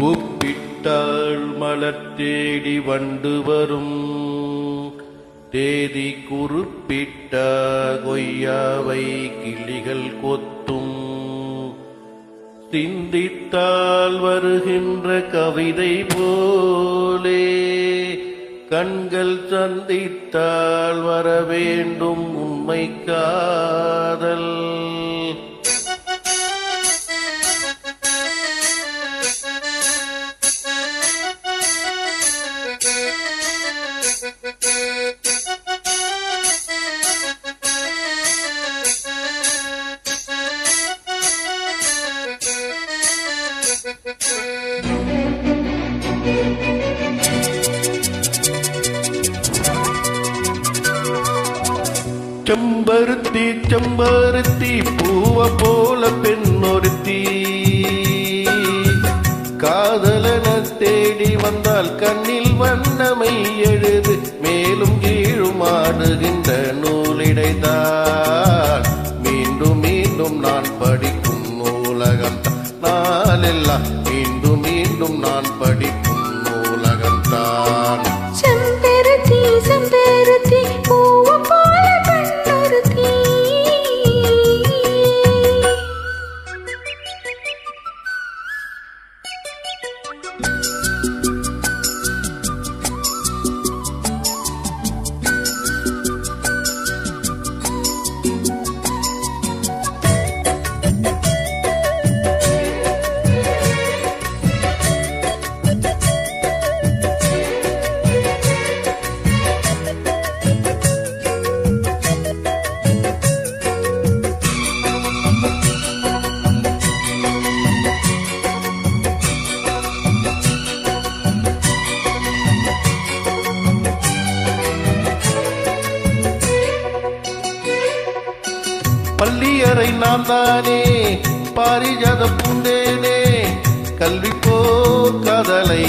கூப்பிட்டாள் மலர் தேடி வண்டு வரும், தேதி குறிப்பிட்ட கொய்யாவை கிளிகள் கொத்தும். சிந்தித்தால் வருகின்ற கவிதை போலே கண்கள் சந்தித்தால் வரவேண்டும் உண்மை காதல். செம்பருத்தி செம்பருத்தி பூவ போல பெண்ணொருத்தி, காதலன தேடி வந்தால் கண்ணில் வண்ணமை எழுது, மேலும் கீழும் ஆடுகின்ற நூலிடைதான் மீண்டும் மீண்டும் நான் படிக்கும் நூலகம் நாளெல்லாம், மீண்டும் மீண்டும் நான் படிக்கும் நூலகம்தான். செம்பருத்தி செம்பருத்தி பூவ போல பெண்ணொருத்தி, பள்ளியறை நான் தானே பாரிஜாத பூந்தேனே, கல்வி போ காதலை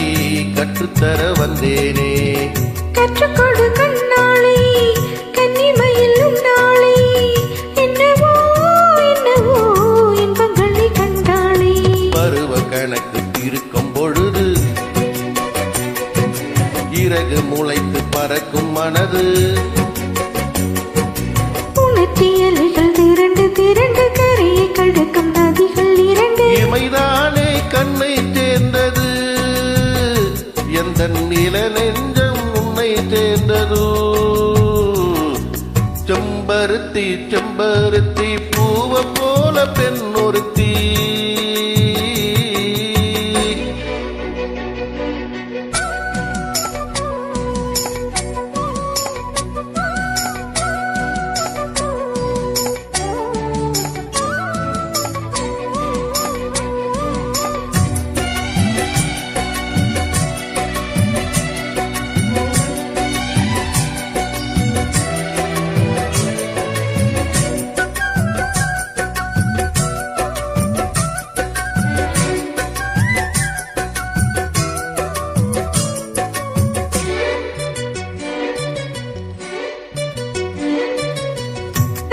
கற்றுத்தர வந்தேனே. கற்றுக்கொடு கண்ணாளி கன்னிமையில் உன்னாளி, என்னவோ என்னவோ இன்பங்களை கண்டாளி. பருவ கணக்கு இருக்கும் பொழுது இறகு முளைத்து பறக்கும் மனது, உணர்ச்சியலைகள் திரண்டு திரண்டு கரையை கடக்கும் நதிகள் இரண்டு. இமைதானே கண்ணை சேர்ந்தது, எந்த நில நெஞ்சம் உன்னை சேர்ந்ததோ. செம்பருத்தி செம்பருத்தி பூவ போல பெண்ணொருத்தி,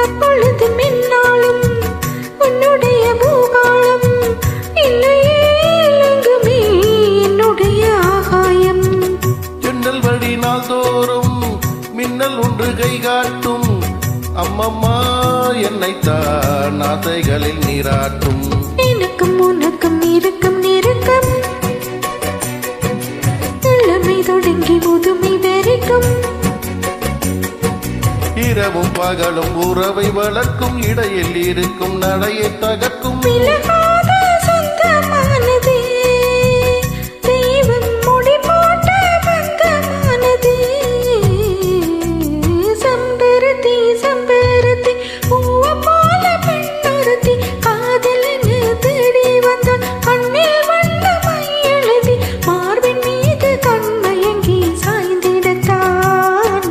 அப்பொழுது மின்னாலும் உன்னுடைய பூகாலம், இல்லையே எங்குமே என்னுடைய ஆகாயம். ஜன்னல் வழி நாள்தோறும் மின்னல் ஒன்று கை காட்டும், அம்மம்மா என்னைத்தான் ஆசைகளில் நீராட்டும். எனக்கும் உனக்கும் இருக்கும் நெருக்கம், இளமை தொடங்கி முதுமை வரைக்கும். இரவும் பகலும் உறவை வளர்க்கும், இடையில் இருக்கும் நடையை தகர்க்கும். விலகாத சொந்தமானது, தெய்வம் முடி போட்ட பந்தமானது. செம்பருத்தி செம்பருத்தி பூவ போல பெண்ணொருத்தி, காதலென தேடி வந்தால் கண்ணில் வண்ணமை எழுதி, மார்பின் மீது கண்மயங்கி சாய்ந்திடத்தான்,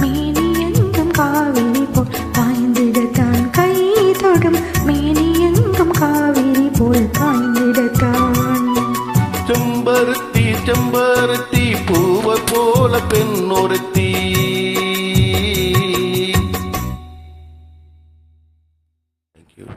மேனி எங்கும் காவிரி போல் பாய்ந்திடத்தான், கை தொடும் மேனி எங்கும் காவிரி போல் பாய்ந்திடத்தான். செம்பருத்தி செம்பருத்தி பூவ போல பெண்ணொருத்தி. Thank you.